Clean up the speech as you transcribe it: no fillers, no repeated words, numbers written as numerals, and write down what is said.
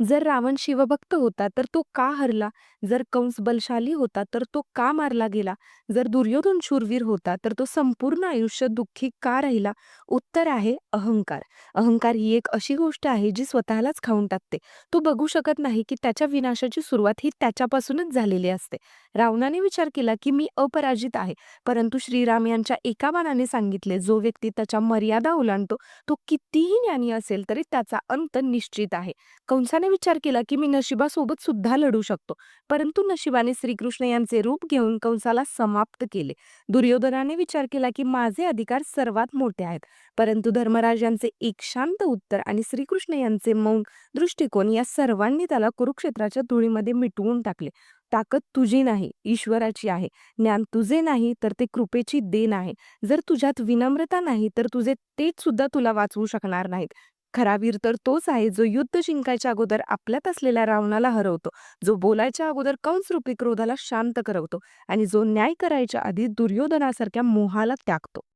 जर रावण शिवभक्त होता तर तो का हरला? जर कंस बलशाली होता तर तो का मारला गेला? जर दुर्योधन शूरवीर होता तर तो संपूर्ण आयुष्य दुःखी का राहिला? उत्तर आहे अहंकार. अहंकार ही एक अशी गोष्ट आहे जी स्वतःलाच खाऊन टाकते. तो बघू शकत नाही की त्याच्या विनाशाची सुरुवात ही त्याच्यापासूनच झालेली असते. रावणाने विचार केला की मी अपराजित आहे, परंतु श्रीराम यांच्या एका बाणाने सांगितले, जो व्यक्ती त्याच्या मर्यादा ओलांडतो तो कितीही ज्ञानी असेल तरी त्याचा अंत निश्चित आहे. कंसाने विचार केला की मी नशिबासोबत सुद्धा लढू शकतो, परंतु नशिबाने श्रीकृष्ण यांचे रूप घेऊन कंसाला समाप्त केले. दुर्योधनाने विचार केला की माझे अधिकार सर्वात मोठे आहेत, परंतु धर्मराज यांचे एक शांत उत्तर आणि श्रीकृष्ण यांचे मौन दृष्टिकोन या सर्वांनी त्याला कुरुक्षेत्राच्या धुळीमध्ये मिटवून टाकले. ताकद तुझी नाही, ईश्वराची आहे. ज्ञान तुझे नाही, तर ते कृपेची देण आहे. जर तुझ्यात विनम्रता नाही, तर तुझे तेज सुद्धा तुला वाचवू शकणार नाहीत. खरा वीर तर तोच आहे जो युद्ध जिंकायच्या अगोदर आपल्यात असलेल्या रावणाला हरवतो, जो बोलायच्या अगोदर कंसरूपी क्रोधाला शांत करवतो आणि जो न्याय करायच्या आधी दुर्योधनासारख्या मोहाला त्यागतो.